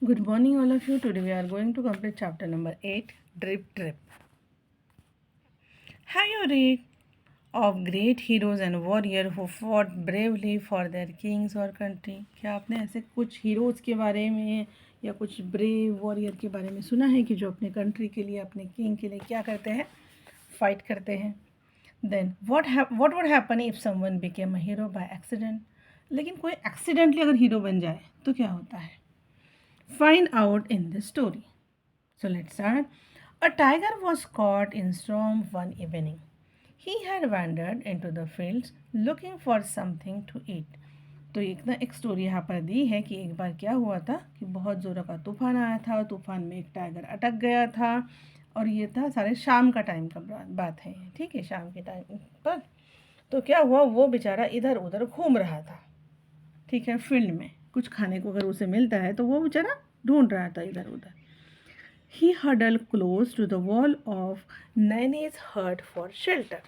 Good morning, all of you. Today we are going to complete chapter number 8, Drip Drip. Have you read of great heroes and warriors who fought bravely for their kings or country? क्या आपने ऐसे कुछ heroes के बारे में या कुछ brave warrior के बारे में सुना है कि जो अपने कंट्री के लिए, अपने किंग के लिए क्या करते हैं? फाइट करते हैं. Then what would happen if someone became a hero by accident? लेकिन कोई एक्सीडेंटली अगर हीरो बन जाए तो क्या होता है? Find out in this story. So let's start. A tiger was caught in storm one evening. He had wandered into the fields looking for something to eat. तो एक स्टोरी यहाँ पर दी है कि एक बार क्या हुआ था कि बहुत ज़ोरों का तूफान आया था और तूफान में एक टाइगर अटक गया था. और ये था सारे शाम का टाइम का बात है, ठीक है, शाम के टाइम पर. तो क्या हुआ, वो बेचारा इधर उधर घूम रहा था, ठीक है, फील्ड में. कुछ खाने को अगर उसे मिलता है तो वो बेचारा ढूंढ रहा था इधर उधर. He huddled close to the wall of Nanny's hut for shelter.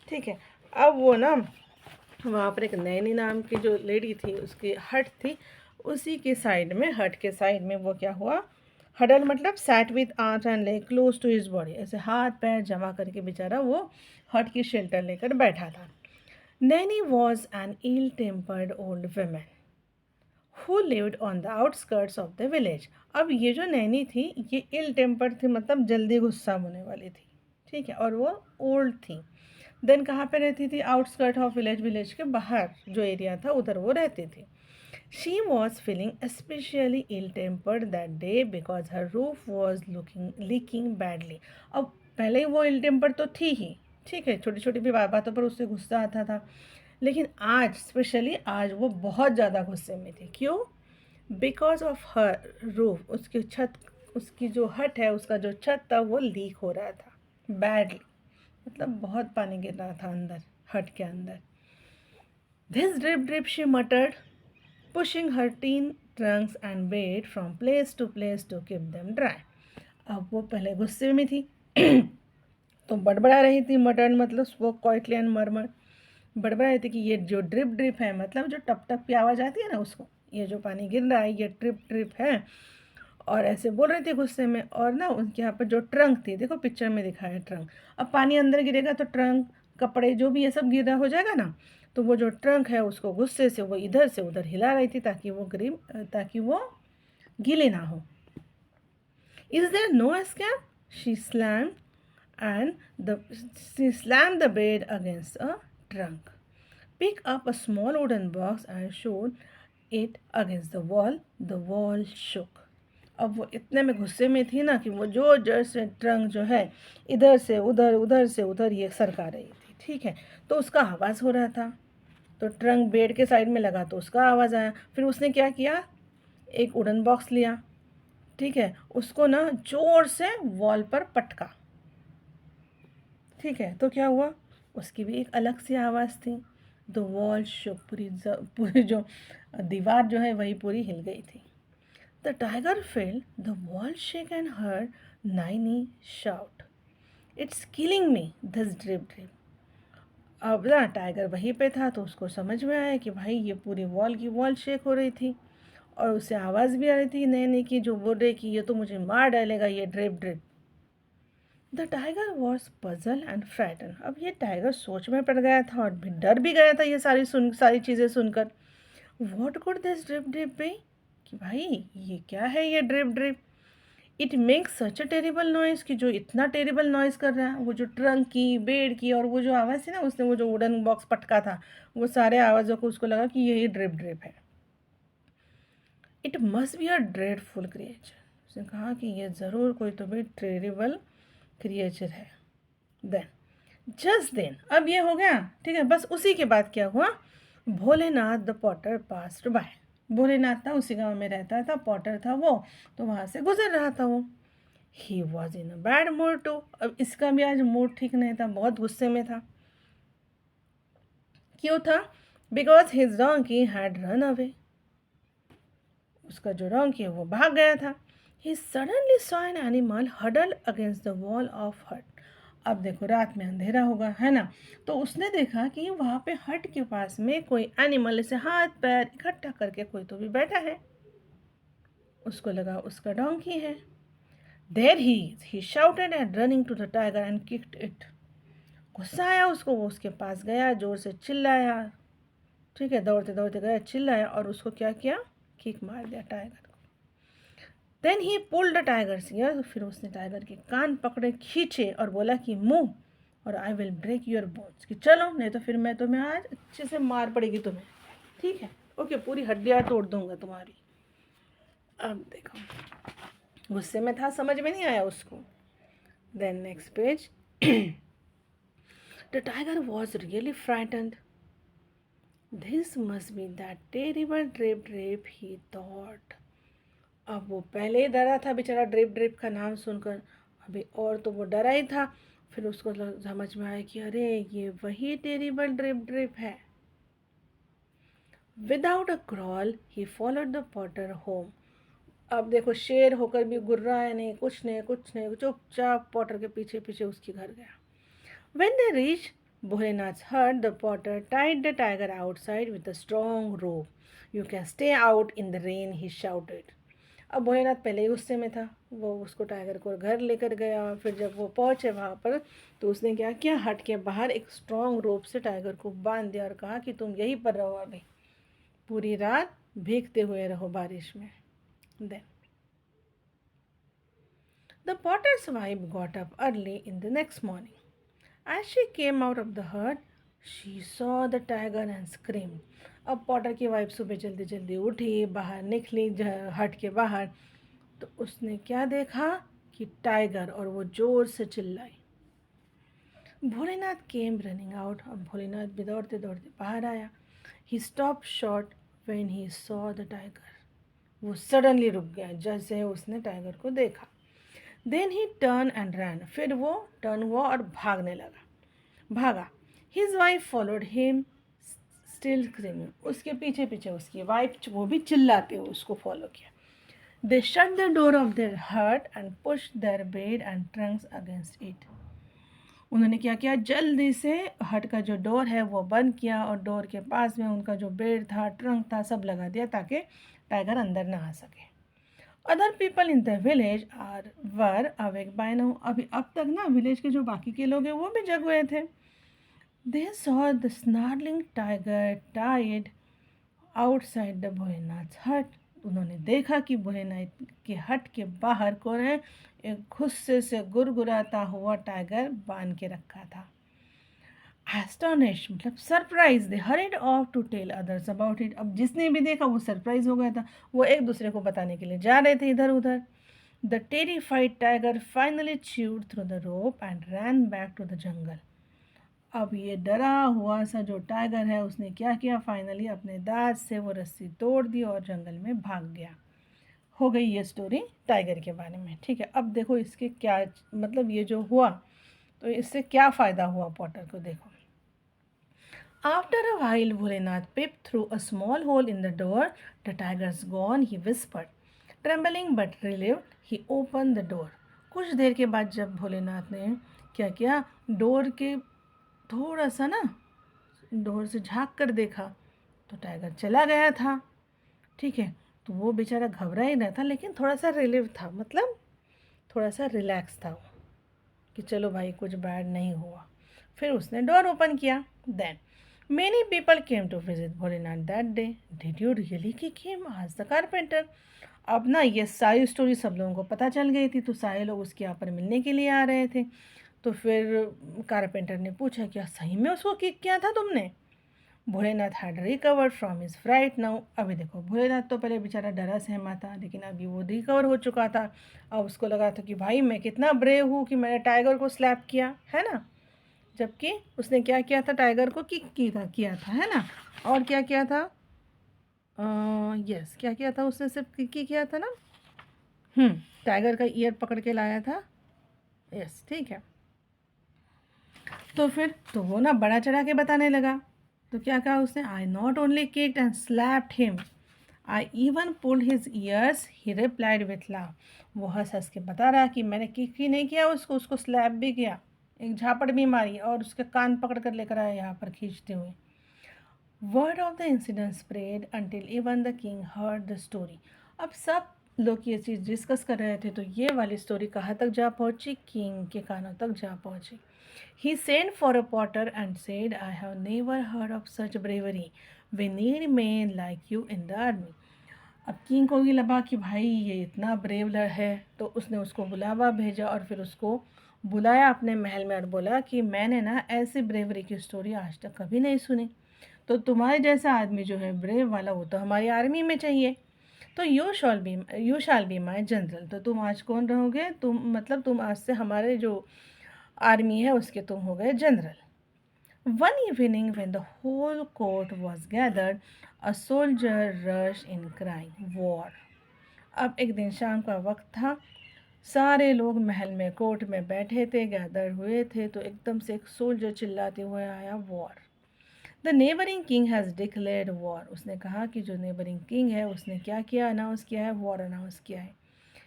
ठीक है, अब वो ना वहाँ पर एक नैनी नाम की जो लेडी थी उसकी हट थी, उसी के साइड में, हट के साइड में वो क्या हुआ, हडल मतलब sat with arms and leg close to his body, ऐसे हाथ पैर जमा करके बेचारा वो हट की शेल्टर लेकर बैठा था. Nani was an ill tempered old women who lived on the outskirts of the village. अब ये जो नैनी थी ये इल टेम्पर थी, मतलब जल्दी गुस्सा होने वाली थी, ठीक है, और वो ओल्ड थी. देन कहाँ पे रहती थी? आउटस्कर्ट ऑफ विलेज, विलेज के बाहर जो एरिया था उधर वो रहती थी. She was feeling especially ill tempered that day because her roof was leaking badly. अब पहले वो इल टेम्पर तो थी ही, ठीक है, छोटी छोटी भी बातों पर उससे गुस्सा आता था, लेकिन आज स्पेशली आज वो बहुत ज़्यादा गुस्से में थी. क्यों? बिकॉज ऑफ हर रूफ, उसकी छत, उसकी जो हट है उसका जो छत था वो लीक हो रहा था बैडली, मतलब बहुत पानी गिर रहा था अंदर, हट के अंदर. This drip drip she muttered, pushing her tin trunks and bed from place to keep them dry. अब वो पहले गुस्से में थी तो बड़बड़ा रही थी. मटर्ड मतलब स्पोक क्वाइटली एंड मरमर, बड़बड़ा रही थी कि ये जो ड्रिप ड्रिप है, मतलब जो टप टप की आवाज़ आती है ना उसको, ये जो पानी गिर रहा है ये ड्रिप ड्रिप है. और ऐसे बोल रहे थे गुस्से में. और ना उनके यहाँ पर जो ट्रंक थी, देखो पिक्चर में दिखा है ट्रंक, अब पानी अंदर गिरेगा तो ट्रंक, कपड़े जो भी ये सब गिरा हो जाएगा ना, तो वो जो ट्रंक है उसको गुस्से से वो इधर से उधर हिला रही थी ताकि वो गीले ना हो. Is there no escape? She slam and she slammed the bed against a trunk, picked up a small wooden box and showed it against the wall. The wall shook. अब वो इतने में गुस्से में थी ना कि वो जो जड़ से ट्रंक जो है इधर से उधर, उधर से उधर ये सरका रही थी, ठीक है, तो उसका आवाज़ हो रहा था. तो ट्रंक बेड के साइड में लगा तो उसका आवाज़ आया. फिर उसने क्या किया, एक वुडन बॉक्स लिया, ठीक है, उसको ना जोर से वॉल पर पटका, ठीक है, तो क्या हुआ, उसकी भी एक अलग सी आवाज़ थी. द वॉल शुक, पूरी जो दीवार जो है वही पूरी हिल गई थी. The tiger fail the wall shake and heard ninety shout, it's killing me this drip drip. अब ना टाइगर वहीं पे था तो उसको समझ में आया कि भाई ये पूरी वॉल शेक हो रही थी और उससे आवाज़ भी आ रही थी नैनी की, जो बोल रही कि ये तो मुझे मार डालेगा ये drip drip. The tiger was puzzle and frighten. अब ये टाइगर सोच में पड़ गया था और भी डर भी गया था ये सारी चीज़ें सुनकर. What could this drip drip be, कि भाई ये क्या है ये drip drip. It makes such a terrible noise, कि जो इतना टेरिबल नॉइज़ कर रहा है, वो जो ट्रंक की, बेड की, और वो जो आवाज़ थी ना, उसने वो जो वुडन बॉक्स पटका था, वो सारे आवाज़ों को उसको लगा कि यही ड्रिप ड्रिप है. It must be a dreadful creature. उसने कहा कि ये ज़रूर कोई तो भी टेरिबल क्रिएचर है. देन जस्ट देन, अब ये हो गया, ठीक है, बस उसी के बाद क्या हुआ, Bholenath the Potter passed by. Bholenath था, उसी गांव में रहता था, पॉटर था वो, तो वहाँ से गुजर रहा था वो. He was in a bad mood too. अब इसका भी आज मूड ठीक नहीं था, बहुत गुस्से में था. क्यों था? Because his donkey had run away. उसका जो डोंकी है वो भाग गया था. He suddenly saw an animal huddle against the wall of hut. अब देखो रात में अंधेरा होगा, है ना, तो उसने देखा कि वहाँ पे हट के पास में कोई एनिमल ऐसे हाथ पैर इकट्ठा करके कोई तो भी बैठा है. उसको लगा उसका डोंकी है। There he shouted and running to the tiger and kicked it. गुस्सा आया उसको, वो उसके पास गया, जोर से चिल्लाया, ठीक है, दौड़ते दौड़ते गया, चिल्लाया और उसको क्या किया, किक मार दिया टाइगर को। Then he pulled the tiger's ear, फिर उसने टाइगर के कान पकड़े, खींचे और बोला कि मूव और I will break your bones, कि चलो नहीं तो फिर मैं तुम्हें आज अच्छे से मार पड़ेगी तुम्हें, ठीक है, ओके, पूरी हड्डियाँ तोड़ दूंगा तुम्हारी। अब देखो, गुस्से में था, समझ में नहीं आया उसको। Then next page, the tiger was really frightened. This must be that terrible drip he thought. अब वो पहले ही डरा था बेचारा ड्रेप का नाम सुनकर, अभी और तो वो डरा ही था। फिर उसको समझ में आया कि अरे ये वही टेरिबल ड्रेप है। Without a crawl he followed the Potter home. अब देखो, शेर होकर भी गुर्रा है नहीं, कुछ नहीं कुछ नहीं, चुपचाप पॉटर के पीछे पीछे उसके घर गया। When they reached Bholenath's hut, the potter tied the tiger outside with a strong rope. You can stay out in the rain, he shouted. अब भोलेनाथ पहले ही गुस्से में था, वो उसको टाइगर को घर लेकर गया। फिर जब वो पहुंचे वहाँ पर तो उसने क्या किया, हट के बाहर एक स्ट्रॉन्ग रोप से टाइगर को बांध दिया और कहा कि तुम यहीं पर रहो, अभी पूरी रात भीगते हुए रहो बारिश में। Then the potter's wife got up early in the next morning. As she came out of the hut, she saw the tiger and screamed. अब पॉटर की वाइफ सुबह जल्दी जल्दी उठी, बाहर निकली हट के बाहर, तो उसने क्या देखा कि टाइगर, और वो जोर से चिल्लाई। Bholenath came running out. अब भोलेनाथ भी दौड़ते दौड़ते बाहर आया। He stop short when he saw the tiger. वो सडनली रुक गया जैसे उसने टाइगर को देखा। Then he turn and ran. फिर वो टर्न हुआ और भागा। His wife followed him still screaming. उसके पीछे पीछे उसकी वाइफ, वो भी चिल्लाते हुए उसको फॉलो किया। They shut the door of their hut and push their bed and trunks against it. उन्होंने क्या किया, जल्दी से हट का जो डोर है वो बंद किया और डोर के पास में उनका जो बेड था, ट्रंक था, सब लगा दिया ताकि टाइगर अंदर ना आ सके। Other people in the village are were awake by now. अभी अब तक ना विलेज के जो बाकी के लोग हैं वो भी जग हुए थे। They saw the snarling tiger tied outside the Bholenath हट। उन्होंने देखा कि भोलेनाथ के हट के बाहर कौन है, एक गुस्से से गुरगुराता हुआ टाइगर बांध के रखा था। Astonished मतलब surprise, they hurried off to tell others about it. अब जिसने भी देखा वो सरप्राइज हो गया था, वो एक दूसरे को बताने के लिए जा रहे थे इधर उधर। The terrified tiger finally chewed through the rope and ran back to the jungle. अब ये डरा हुआ सा जो टाइगर है उसने क्या किया, फाइनली अपने दांत से वो रस्सी तोड़ दी और जंगल में भाग गया। हो गई ये स्टोरी टाइगर के बारे में, ठीक है। अब देखो इसके क्या मतलब, ये जो हुआ तो इससे क्या फ़ायदा हुआ पॉटर को, देखो। After a while Bholenath peeped through a small hole in the door. The tiger's gone, he whispered. Trembling but relieved, he opened the door. कुछ देर के बाद जब भोलेनाथ ने क्या किया, डोर के थोड़ा सा ना डोर से झांक कर देखा तो टाइगर चला गया था, ठीक है। तो वो बेचारा घबरा ही रहा था, लेकिन थोड़ा सा रिलीव था, मतलब थोड़ा सा रिलैक्स था वो, कि चलो भाई कुछ बैड नहीं हुआ। फिर उसने डोर ओपन किया। Then many people came to visit Bholenath that day. Did you really kick him asked the carpenter. अब ना ये सारी स्टोरी सब लोगों को पता चल गई थी, तो सारे लोग उसके यहाँ पर मिलने के लिए आ रहे थे। तो फिर कारपेंटर ने पूछा, क्या सही में उसको किक किया था तुमने? Bholenath had recovered from his fright now. अभी देखो, भोलेनाथ तो पहले बेचारा डरा सहमा था, लेकिन अभी वो रिकवर हो चुका था। अब उसको लगा था कि भाई मैं कितना ब्रेव हूँ कि मैंने टाइगर को स्लैप किया है ना, जबकि उसने क्या किया था, टाइगर को किक किया था, है ना। और क्या किया था, यस क्या किया था उसने, सिर्फ किक ही किया था ना। टाइगर का ईयर पकड़ के लाया था, यस ठीक है। तो फिर तो वो ना बड़ा चढ़ा के बताने लगा। तो क्या कहा उसने, I not only kicked and slapped him, I even pulled his ears, he replied with laugh. वो हंस हंस के बता रहा कि मैंने किक ही नहीं किया उसको स्लैप भी किया, एक झापड़ भी मारी और उसके कान पकड़ कर लेकर आया यहाँ पर खींचते हुए। Word of the incident spread until even the king heard the story. अब सब लोग ये चीज़ डिस्कस कर रहे थे, तो ये वाली स्टोरी कहाँ तक जा पहुँची, किंग के कानों तक जा पहुँची। He sent for a potter and said, I have never heard of such bravery, we need man like you in the army. अब किंग को भी लगा कि भाई ये इतना ब्रेव है, तो उसने उसको बुलावा भेजा और फिर उसको बुलाया अपने महल में और बोला कि मैंने ना ऐसी ब्रेवरी की स्टोरी आज तक कभी नहीं सुनी, तो तुम्हारे जैसा आदमी जो है ब्रेव वाला, वो तो हमारी आर्मी में चाहिए। तो you shall be my general. तो तुम आज कौन रहोगे, तुम मतलब तुम आज से हमारे जो आर्मी है उसके तुम हो गए general. One evening when the whole court was gathered, a soldier rush in crying war. अब एक दिन शाम का वक्त था, सारे लोग महल में कोर्ट में बैठे थे, गैदर हुए थे, तो एकदम से एक सोल्जर चिल्लाते हुए आया, war, the neighbouring king has declared war. उसने कहा कि जो नेबरिंग किंग है उसने क्या किया, अनाउंस किया है, वॉर अनाउंस किया है।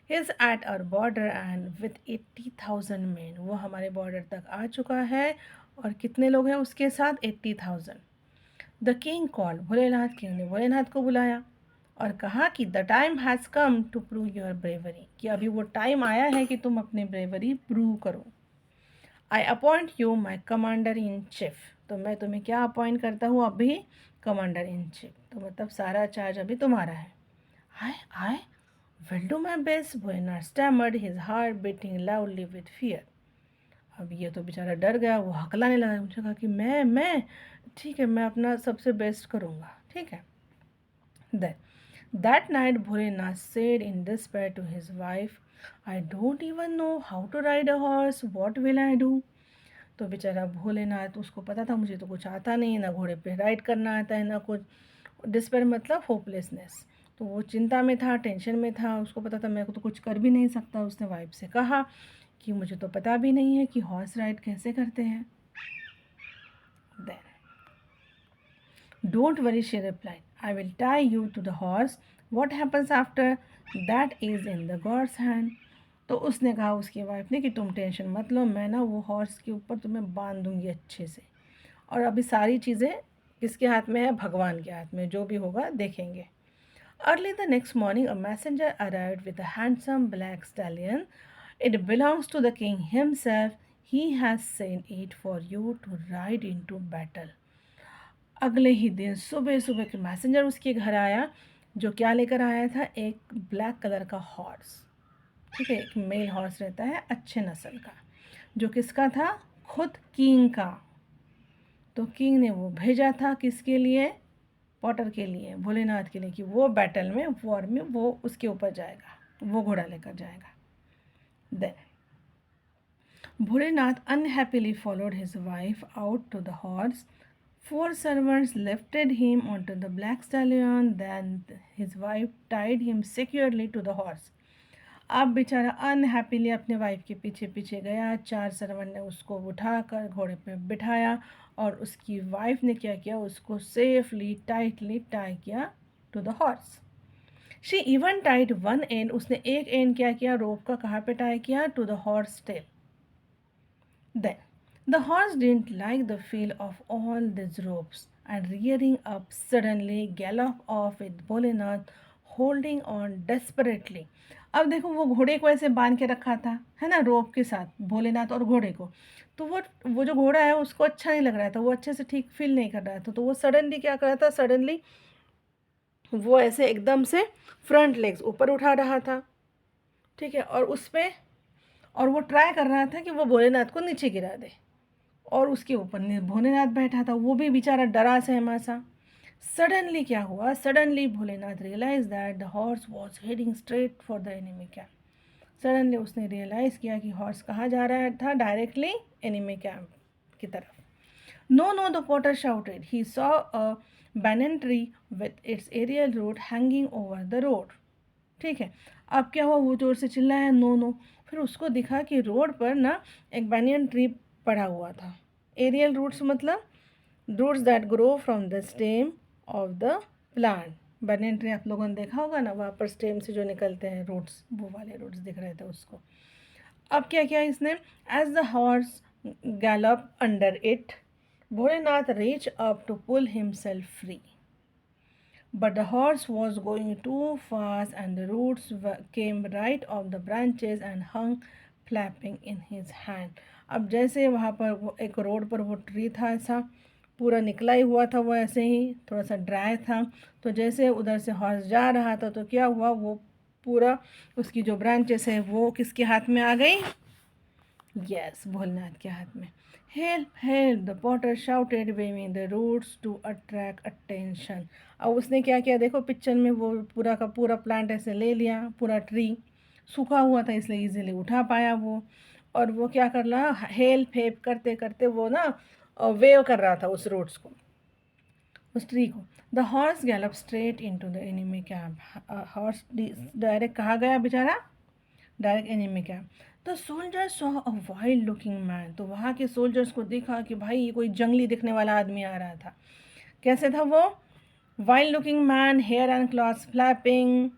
He is at our border and with 80,000 man, वो हमारे बॉर्डर तक आ चुका है, और कितने लोग हैं उसके साथ, 80,000। The king called Bholenath, king ने भोलेनाथ को बुलाया और कहा कि the time has come to prove your bravery, कि अभी वो टाइम आया है कि तुम अपनी ब्रेवरी प्रूव करो। I appoint you my commander in chief, तो मैं तुम्हें क्या अपॉइंट करता हूँ अभी, कमांडर इन चीफ, तो मतलब सारा चार्ज अभी तुम्हारा है। I I will do my best, Bholenath stammered, his heart beating loudly with fear. अब ये तो बेचारा डर गया, वो हकलाने लगा, मुझे कहा कि मैं ठीक है, मैं अपना सबसे बेस्ट करूँगा, ठीक है। Then that night Bholenath said in despair to his wife, I don't even know how to ride a horse, what will I do? तो बेचारा भोलेनाथ, उसको पता था मुझे तो कुछ आता नहीं, ना घोड़े पे राइड करना आता है, ना कुछ, डिस्पेयर मतलब होपलेसनेस। तो वो चिंता में था, टेंशन में था, उसको पता था मैं तो कुछ कर भी नहीं सकता। उसने वाइफ से कहा कि मुझे तो पता भी नहीं है कि हॉर्स राइड कैसे करते हैं। Then don't worry, she replied, I will tie you to the horse, what happens after that is in the God's hand. तो उसने कहा, उसकी वाइफ ने, कि तुम टेंशन मत लो, मैं ना वो हॉर्स के ऊपर तुम्हें बांध दूंगी अच्छे से, और अभी सारी चीज़ें किसके हाथ में है, भगवान के हाथ में, जो भी होगा देखेंगे। Early the next morning a messenger arrived with a handsome black stallion, it belongs to the king himself, he has sent it for you to ride in to battle. अगले ही दिन सुबह सुबह के मैसेंजर उसके घर आया, जो क्या लेकर आया था, एक ब्लैक कलर का हॉर्स, ठीक है, एक मेल हॉर्स रहता है अच्छे नस्ल का, जो किसका था, खुद किंग का। तो किंग ने वो भेजा था किसके लिए, पॉटर के लिए, भोलेनाथ के लिए, कि वो बैटल में, वॉर में वो उसके ऊपर जाएगा, वो घोड़ा लेकर जाएगा। Then Bholenath unhappily followed his wife out to the horse. Four servants lifted him onto the black stallion. Then his wife tied him securely to the horse. अब बेचारा अनहैप्पीली अपने वाइफ के पीछे पीछे गया, 4 सर्वेंट ने उसको उठाकर घोड़े पे बिठाया, और उसकी वाइफ ने क्या किया, उसको सेफली टाइटली टाई किया to the horse. She even tied one end, उसने एक एंड क्या किया, रोप का कहाँ पे टाई किया, to the horse tail. Then the horse didn't like the feel of all these ropes, and rearing up suddenly galloped off with Bholenath holding on desperately. अब देखो, वो घोड़े को ऐसे बांध के रखा था, है ना, रोप के साथ, भोलेनाथ और घोड़े को। तो वो जो घोड़ा है उसको अच्छा नहीं लग रहा था, वो अच्छे से ठीक फील नहीं कर रहा था, तो वो सडनली क्या कर रहा था, सडनली वो ऐसे एकदम से फ्रंट लेग्स ऊपर उठा रहा था, ठीक है, और उस पर, और वो ट्राई कर रहा था कि वो भोलेनाथ को नीचे गिरा दे, और उसके ऊपर भोलेनाथ बैठा था, वो भी बेचारा डरा सहमा सा। सडनली क्या हुआ, suddenly Bholenath realize that the horse was heading straight for the enemy camp. Suddenly उसने रियलाइज़ किया कि हॉर्स कहाँ जा रहा था, डायरेक्टली एनिमी कैंप की तरफ। No no, the potter shouted, he saw a banyan tree with its aerial root hanging over the road. ठीक है, अब क्या हुआ, वो जोर से चिल्लाया, नो नो। फिर उसको दिखा कि रोड पर ना एक बैनियन ट्री पड़ा हुआ था। एरियल रूट्स मतलब roots that grow from the stem of the plant. Banyan tree आप लोगों ने देखा होगा ना, वहाँ पर स्टेम से जो निकलते हैं रूट्स, वो वाले रूट्स दिख रहे थे उसको। अब क्या किया इसने, as the horse gallop under it, Bholenath reach up to pull himself free. but the horse was going too fast and the roots came right off the branches and hung flapping in his hand. अब जैसे वहाँ पर वो एक road पर वो tree था, ऐसा पूरा निकला ही हुआ था, वो ऐसे ही थोड़ा सा ड्राई था, तो जैसे उधर से हॉर्स जा रहा था तो क्या हुआ, वो पूरा उसकी जो ब्रांचेस है वो किसके हाथ में आ गई? यस, भोलेनाथ के हाथ में। Help help, the potter shouted waving the roots to attract attention. अब उसने क्या किया, देखो पिक्चर में, वो पूरा का पूरा प्लांट ऐसे ले लिया, पूरा ट्री सूखा हुआ था इसलिए इजीली उठा पाया वो, और वो क्या कर रहा, हेल्प हेल्प करते करते वो ना वेव कर रहा था उस रूट्स को, उस ट्री को। The horse gallop straight in to the enemy camp. Horse direct कहाँ गया बेचारा? Direct enemy camp. The soldiers saw a wild looking man. तो वहाँ के सोल्जर्स को देखा कि भाई ये कोई जंगली दिखने वाला आदमी आ रहा था। कैसे था वो? Wild looking man, hair and clothes flapping,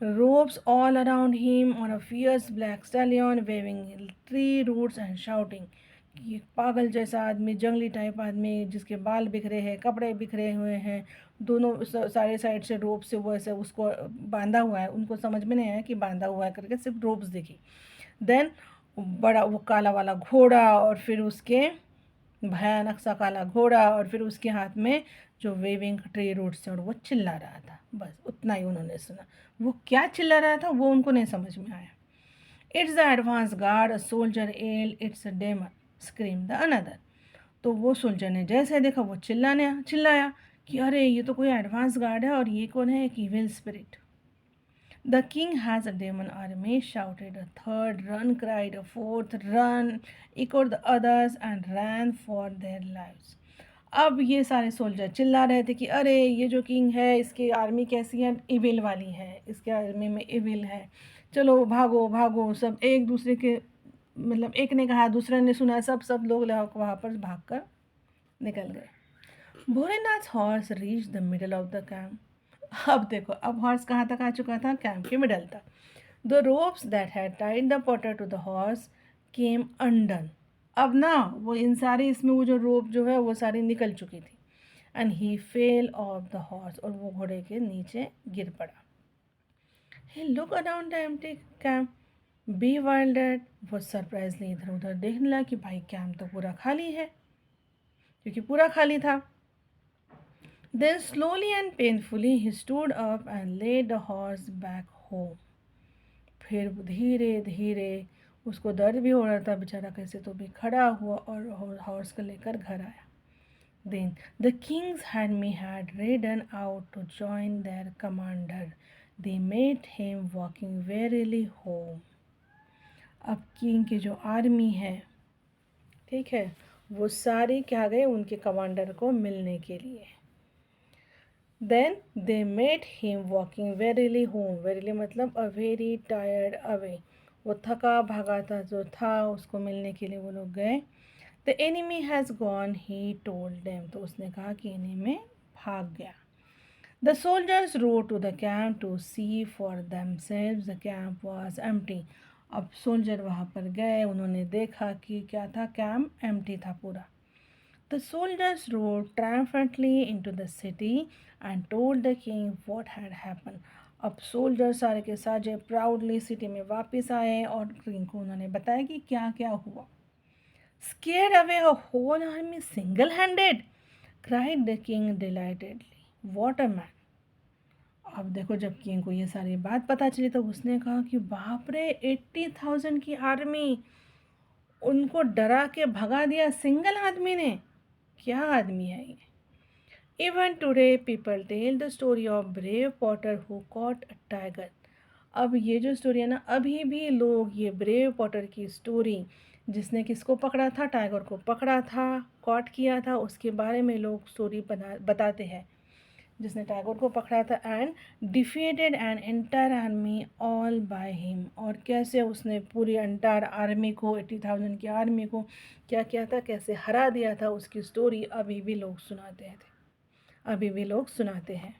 ropes all around him on a fierce black stallion waving tree roots and shouting। ये पागल जैसा आदमी, जंगली टाइप आदमी, जिसके बाल बिखरे हैं, कपड़े बिखरे हुए हैं, दोनों सारे साइड से रोप से वो ऐसे उसको बांधा हुआ है, उनको समझ में नहीं आया कि बांधा हुआ है करके, सिर्फ रोप्स दिखी। देन बड़ा वो काला वाला घोड़ा, और फिर उसके भयानक सा काला घोड़ा, और फिर उसके हाथ में जो वेविंग ट्री रूट्स थे, और वो चिल्ला रहा था। बस उतना ही उन्होंने सुना। वो क्या चिल्ला रहा था वो उनको नहीं समझ में आया। It's the advance guard, a soldier yell, it's a demon, scream the another. तो वो सोल्जर ने जैसे देखा वो चिल्लाया कि अरे ये तो कोई एडवांस गार्ड है, और ये कौन है? एक evil spirit. The king has a demon army, shouted a third, run, cried a fourth, run, echoed the others and ran for their lives। अब ये सारे सोल्जर चिल्ला रहे थे कि अरे ये जो किंग है इसकी आर्मी कैसी है? इविल वाली है, इसके आर्मी में इविल है, चलो भागो भागो। सब एक दूसरे के, मतलब एक ने कहा, दूसरे ने सुना, सब लोग वहाँ पर भाग कर निकल गए। Bholenath horse reach the middle of the camp. अब देखो, अब हॉर्स कहाँ तक आ चुका था? कैंप के मिडल तक। The ropes that had tied the potter to the horse came undone. अब ना वो इन सारी, इसमें वो जो रोप जो है वो सारी निकल चुकी थी। And he fell off the horse, और वो घोड़े के नीचे गिर पड़ा। He look around the empty camp, bewildered. वो सरप्राइजली इधर उधर देखने लगा कि भाई कैंप तो पूरा खाली है, क्योंकि पूरा खाली था। Then slowly and painfully he stood up and laid the horse back home। फिर धीरे धीरे, उसको दर्द भी हो रहा था बेचारा, कैसे तो भी खड़ा हुआ और हॉर्स को लेकर घर आया। Then the king's army had ridden out to join their commander। They met him walking wearily home। अब किंग की जो आर्मी है, ठीक है, वो सारी क्या गए उनके कमांडर को मिलने के लिए। Then they met him walking wearily home। wearily मतलब a very tired away। वो थका भागा था जो था, उसको मिलने के लिए वो लोग गए। The enemy has gone, he told them। तो उसने कहा कि enemy भाग गया। The soldiers rode to the camp to see for themselves। The camp was empty। अब सोल्जर वहाँ पर गए, उन्होंने देखा कि क्या था, कैंप एम्प्टी था पूरा। The soldiers rode triumphantly into the city and told the king what had happened। अब सोल्जर सारे के सारे प्राउडली सिटी में वापस आए और किंग को उन्होंने बताया कि क्या क्या हुआ। Scared away a whole army single-handed, cried the king delightedly। What a man। अब देखो, जब किंग को ये सारी बात पता चली तो उसने कहा कि बाप रे, 80,000 की आर्मी, उनको डरा के भगा दिया सिंगल आदमी ने। क्या आदमी है ये? Even today people tell the story of brave potter who caught a tiger। अब ये जो स्टोरी है ना, अभी भी लोग ये ब्रेव पॉटर की स्टोरी, जिसने किसको पकड़ा था, टाइगर को पकड़ा था, कॉट किया था, उसके बारे में लोग स्टोरी बताते हैं, जिसने टाइगर को पकड़ा था and defeated an entire army all by him. और कैसे उसने पूरी एंटायर आर्मी को, 80,000 की आर्मी को क्या किया था, कैसे हरा दिया था, उसकी स्टोरी अभी भी लोग सुनाते हैं।